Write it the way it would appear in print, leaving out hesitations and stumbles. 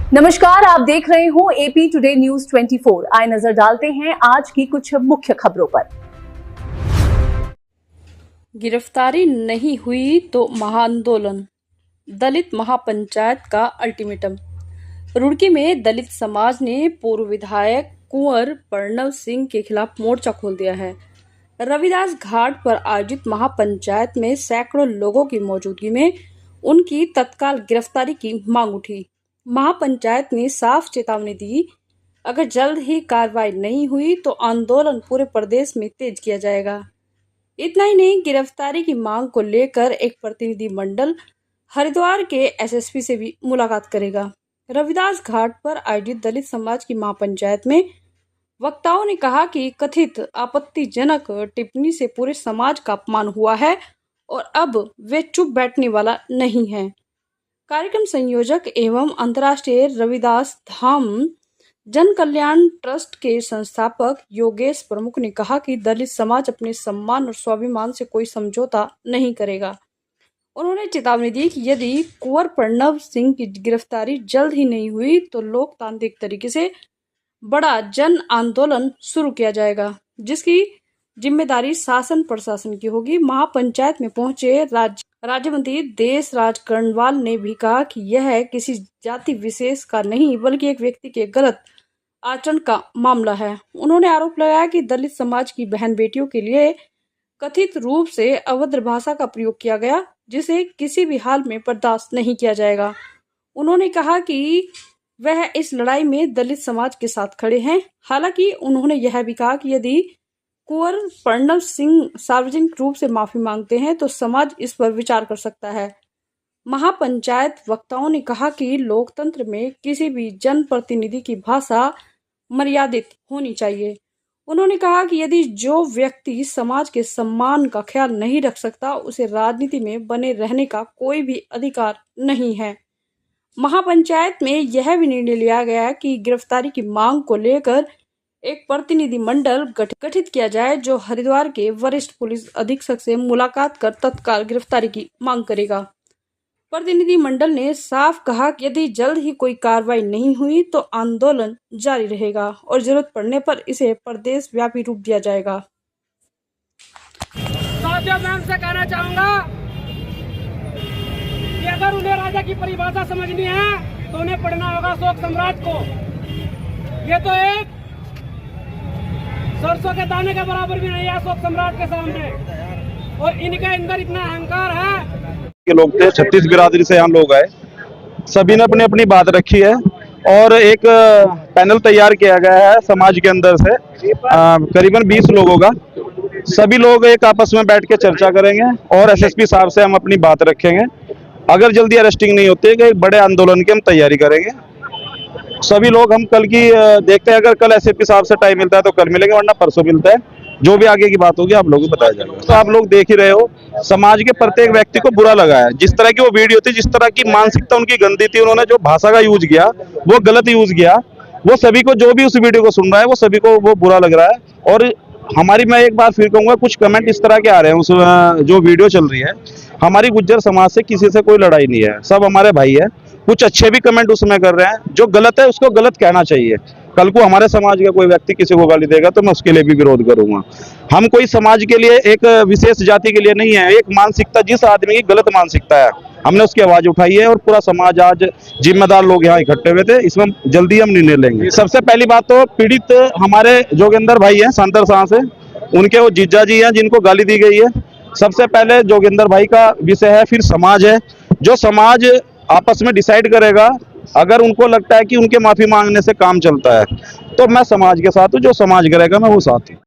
नमस्कार, आप देख रहे हो एपी टुडे न्यूज 24। आए नजर डालते हैं आज की कुछ मुख्य खबरों पर। गिरफ्तारी नहीं हुई तो महाआंदोलन, दलित महापंचायत का अल्टीमेटम। रुड़की में दलित समाज ने पूर्व विधायक कुंवर प्रणव सिंह के खिलाफ मोर्चा खोल दिया है। रविदास घाट पर आयोजित महापंचायत में सैकड़ों लोगों की मौजूदगी में उनकी तत्काल गिरफ्तारी की मांग उठी। महापंचायत ने साफ चेतावनी दी, अगर जल्द ही कार्रवाई नहीं हुई तो आंदोलन पूरे प्रदेश में तेज किया जाएगा। इतना ही नहीं, गिरफ्तारी की मांग को लेकर एक प्रतिनिधि मंडल हरिद्वार के एसएसपी से भी मुलाकात करेगा। रविदास घाट पर आयोजित दलित समाज की महापंचायत में वक्ताओं ने कहा कि कथित आपत्तिजनक टिप्पणी से पूरे समाज का अपमान हुआ है और अब वे चुप बैठने वाला नहीं है। कार्यक्रम संयोजक एवं अंतर्राष्ट्रीय रविदास धाम जन कल्याण ट्रस्ट के संस्थापक योगेश प्रमुख ने कहा कि दलित समाज अपने सम्मान और स्वाभिमान से कोई समझौता नहीं करेगा। उन्होंने चेतावनी दी कि यदि कुंवर प्रणव सिंह की गिरफ्तारी जल्द ही नहीं हुई तो लोकतांत्रिक तरीके से बड़ा जन आंदोलन शुरू किया जाएगा, जिसकी जिम्मेदारी शासन प्रशासन की होगी। महापंचायत में पहुंचे राज्य मंत्री देशराज कर्णवाल ने भी कहा कि यह किसी जाति विशेष का नहीं बल्कि एक व्यक्ति के गलत आचरण का मामला है। उन्होंने आरोप लगाया कि दलित समाज की बहन बेटियों के लिए कथित रूप से अभद्र भाषा का प्रयोग किया गया, जिसे किसी भी हाल में बर्दाश्त नहीं किया जाएगा। उन्होंने कहा कि वह इस लड़ाई में दलित समाज के साथ खड़े हैं। हालांकि उन्होंने यह भी कहा कि यदि कुंवर प्रणव सिंह सार्वजनिक रूप से माफी मांगते हैं तो समाज इस पर विचार कर सकता है। महापंचायत वक्ताओं ने कहा कि लोकतंत्र में किसी भी जनप्रतिनिधि की भाषा मर्यादित होनी चाहिए। उन्होंने कहा कि यदि जो व्यक्ति समाज के सम्मान का ख्याल नहीं रख सकता, उसे राजनीति में बने रहने का कोई भी अधिकार नहीं है। महापंचायत में यह भी निर्णय लिया गया कि गिरफ्तारी की मांग को लेकर एक प्रतिनिधि मंडल गठित किया जाए, जो हरिद्वार के वरिष्ठ पुलिस अधीक्षक से मुलाकात कर तत्काल गिरफ्तारी की मांग करेगा। प्रतिनिधि मंडल ने साफ कहा कि यदि जल्द ही कोई कार्रवाई नहीं हुई तो आंदोलन जारी रहेगा और जरूरत पड़ने पर इसे प्रदेश व्यापी रूप दिया जाएगा। साथियों, मैं उनसे कहना चाहूंगा कि अगर उन्हें राजा की परिभाषा समझनी है तो उन्हें पढ़ना होगा अशोक सम्राट को। ये तो एक सरसों के दाने के बराबर भी नहीं है अशोक सम्राट के सामने, और इनके अंदर इतना अहंकार है। के लोग थे, 36 बिरादरी से यहाँ लोग आए, सभी ने अपनी अपनी बात रखी है और एक पैनल तैयार किया गया है समाज के अंदर से करीबन 20 लोगों का। सभी लोग एक आपस में बैठ के चर्चा करेंगे और एसएसपी साहब से हम अपनी बात रखेंगे। अगर जल्दी अरेस्टिंग नहीं होती है, एक बड़े आंदोलन की हम तैयारी करेंगे। सभी लोग हम कल की देखते हैं, अगर कल एसएसपी साहब से टाइम मिलता है तो कल मिलेंगे, वरना परसों मिलता है। जो भी आगे की बात होगी आप लोगों को बताया जाएगा। तो आप लोग देख ही रहे हो, समाज के प्रत्येक व्यक्ति को बुरा लगा है। जिस तरह की वो वीडियो थी, जिस तरह की मानसिकता उनकी गंदी थी, उन्होंने जो भाषा का यूज किया वो गलत यूज किया। वो सभी को, जो भी उस वीडियो को सुन रहा है, वो सभी को वो बुरा लग रहा है। और हमारी, मैं एक बार फिर कहूंगा, कुछ कमेंट इस तरह के आ रहे हैं उस जो वीडियो चल रही है। हमारी गुज्जर समाज से किसी से कोई लड़ाई नहीं है, सब हमारे भाई है। कुछ अच्छे भी कमेंट उसमें कर रहे हैं, जो गलत है उसको गलत कहना चाहिए। कल को हमारे समाज का कोई व्यक्ति किसी को गाली देगा तो मैं उसके लिए भी विरोध करूंगा। हम कोई समाज के लिए, एक विशेष जाति के लिए नहीं है। एक मानसिकता, जिस आदमी की गलत मानसिकता है, हमने उसकी आवाज उठाई है और पूरा समाज, आज जिम्मेदार लोग यहाँ इकट्ठे हुए थे। इसमें जल्दी हम निर्णय लेंगे। सबसे पहली बात तो पीड़ित हमारे जोगिंदर भाई हैं सांतर शाह से, उनके वो जीजा जी हैं जिनको गाली दी गई है। सबसे पहले जोगिंदर भाई का विषय है, फिर समाज है। जो समाज आपस में डिसाइड करेगा, अगर उनको लगता है कि उनके माफी मांगने से काम चलता है तो मैं समाज के साथ हूँ, जो समाज करेगा मैं वो साथ हूँ।